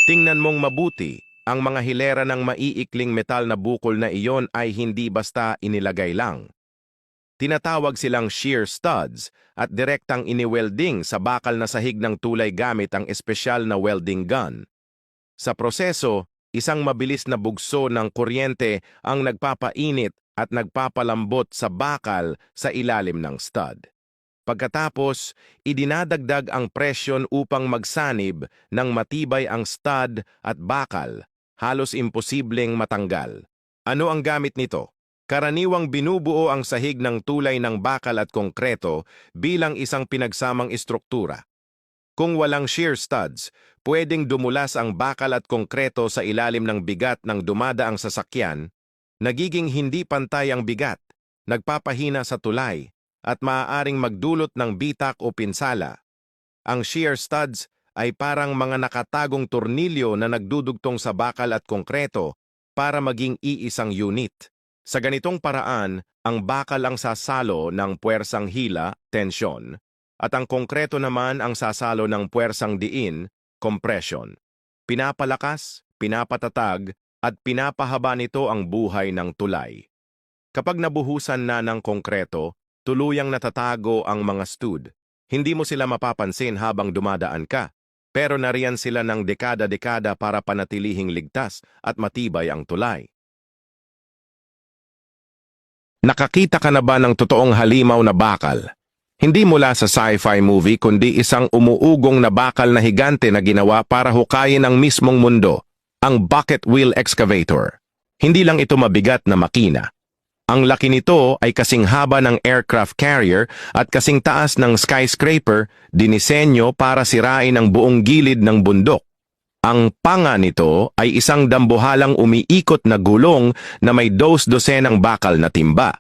Tingnan mong mabuti, ang mga hilera ng maiikling metal na bukol na iyon ay hindi basta inilagay lang. Tinatawag silang shear studs at direktang iniwelding sa bakal na sahig ng tulay gamit ang espesyal na welding gun. Sa proseso, isang mabilis na bugso ng kuryente ang nagpapainit at nagpapalambot sa bakal sa ilalim ng stud. Pagkatapos, idinadagdag ang presyon upang magsanib ng matibay ang stud at bakal, halos imposibleng matanggal. Ano ang gamit nito? Karaniwang binubuo ang sahig ng tulay ng bakal at konkreto bilang isang pinagsamang istruktura. Kung walang shear studs, pwedeng dumulas ang bakal at konkreto sa ilalim ng bigat ng dumadaang sasakyan, nagiging hindi pantay ang bigat, nagpapahina sa tulay, at maaaring magdulot ng bitak o pinsala. Ang shear studs ay parang mga nakatagong tornilyo na nagdudugtong sa bakal at konkreto para maging iisang unit. Sa ganitong paraan, ang bakal ang sasalo ng puwersang hila, tensyon, at ang konkreto naman ang sasalo ng puwersang diin, compression. Pinapalakas, pinapatatag, at pinapahaba nito ang buhay ng tulay. Kapag nabuhusan na ng konkreto, tuluyang natatago ang mga stud. Hindi mo sila mapapansin habang dumadaan ka, pero nariyan sila ng dekada-dekada para panatilihing ligtas at matibay ang tulay. Nakakita ka na ba ng totoong halimaw na bakal? Hindi mula sa sci-fi movie kundi isang umuugong na bakal na higante na ginawa para hukayin ang mismong mundo, ang bucket wheel excavator. Hindi lang ito mabigat na makina. Ang laki nito ay kasing haba ng aircraft carrier at kasing taas ng skyscraper, dinisenyo para sirain ang buong gilid ng bundok. Ang panga nito ay isang dambuhalang umiikot na gulong na may dos-dosenang bakal na timba.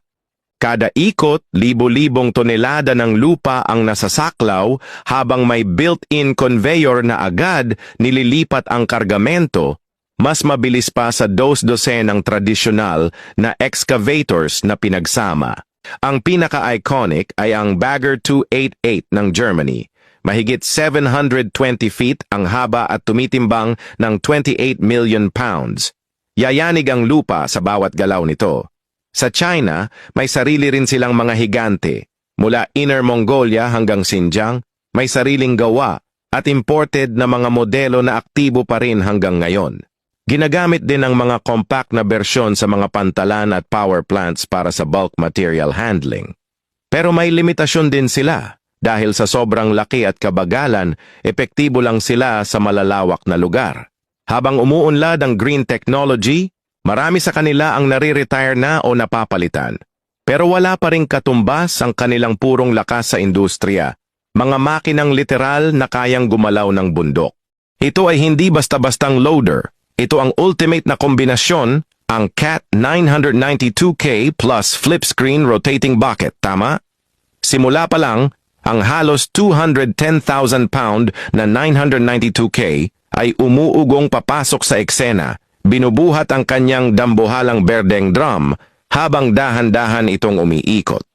Kada ikot, libo-libong tonelada ng lupa ang nasasaklaw habang may built-in conveyor na agad nililipat ang kargamento, mas mabilis pa sa dos-dosenang tradisyonal na excavators na pinagsama. Ang pinaka-iconic ay ang Bagger 288 ng Germany. Mahigit 720 feet ang haba at tumitimbang ng 28 million pounds. Yayanig ang lupa sa bawat galaw nito. Sa China, may sarili rin silang mga higante. Mula Inner Mongolia hanggang Xinjiang, may sariling gawa at imported na mga modelo na aktibo pa rin hanggang ngayon. Ginagamit din ang mga compact na bersyon sa mga pantalan at power plants para sa bulk material handling. Pero may limitasyon din sila. Dahil sa sobrang laki at kabagalan, epektibo lang sila sa malalawak na lugar. Habang umuunlad ang green technology, marami sa kanila ang nare-retire na o napapalitan. Pero wala pa ring katumbas ang kanilang purong lakas sa industriya, mga makinang literal na kayang gumalaw ng bundok. Ito ay hindi basta-bastang loader. Ito ang ultimate na kombinasyon, ang CAT 992K plus flip screen rotating bucket, tama? Simula pa lang, ang halos 210,000 pound na 992K ay umuugong papasok sa eksena, binubuhat ang kanyang dambuhalang berdeng drum habang dahan-dahan itong umiikot.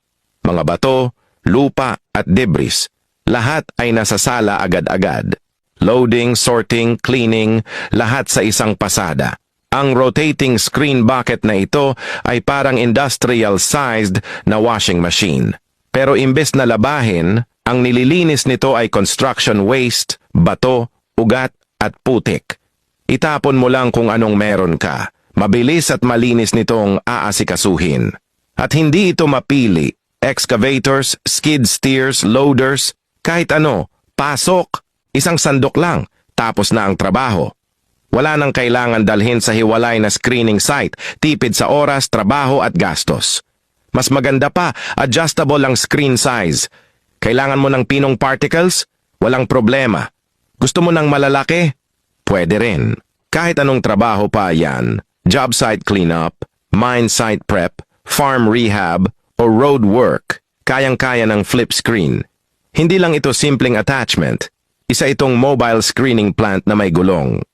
Mga bato, lupa at debris, lahat ay nasasala agad-agad. Loading, sorting, cleaning, lahat sa isang pasada. Ang rotating screen bucket na ito ay parang industrial-sized na washing machine. Pero imbes na labahin, ang nililinis nito ay construction waste, bato, ugat at putik. Itapon mo lang kung anong meron ka. Mabilis at malinis nitong aasikasuhin. At hindi ito mapili. Excavators, skid steers, loaders, kahit ano, pasok. Isang sandok lang, tapos na ang trabaho. Wala nang kailangan dalhin sa hiwalay na screening site, tipid sa oras, trabaho at gastos. Mas maganda pa, adjustable ang screen size. Kailangan mo ng pinong particles? Walang problema. Gusto mo ng malalaki? Pwede rin. Kahit anong trabaho pa yan, job site cleanup, mine site prep, farm rehab, o road work, kayang-kaya ng flip screen. Hindi lang ito simpleng attachment. Isa itong mobile screening plant na may gulong.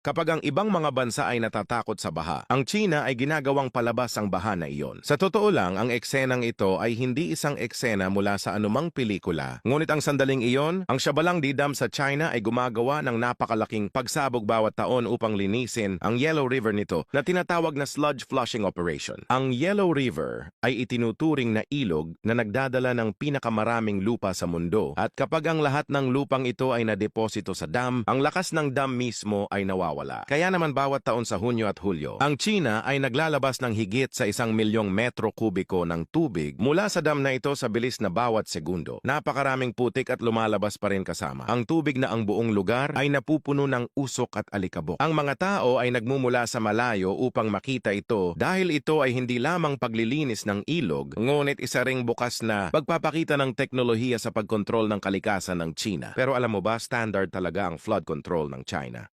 Kapag ang ibang mga bansa ay natatakot sa baha, ang China ay ginagawang palabas ang baha na iyon. Sa totoo lang, ang eksenang ito ay hindi isang eksena mula sa anumang pelikula. Ngunit ang sandaling iyon, ang Shabalangdi Dam sa China ay gumagawa ng napakalaking pagsabog bawat taon upang linisin ang Yellow River nito na tinatawag na sludge flushing operation. Ang Yellow River ay itinuturing na ilog na nagdadala ng pinakamaraming lupa sa mundo at kapag ang lahat ng lupang ito ay nadeposito sa dam, ang lakas ng dam mismo ay nawawala. Kaya naman bawat taon sa Hunyo at Hulyo, ang China ay naglalabas ng higit sa 1,000,000 metro kubiko ng tubig mula sa dam na ito sa bilis na bawat segundo. Napakaraming putik at lumalabas pa rin kasama. Ang tubig na ang buong lugar ay napupuno ng usok at alikabok. Ang mga tao ay nagmumula sa malayo upang makita ito dahil ito ay hindi lamang paglilinis ng ilog, ngunit isa ring bukas na pagpapakita ng teknolohiya sa pagkontrol ng kalikasan ng China. Pero alam mo ba, standard talaga ang flood control ng China.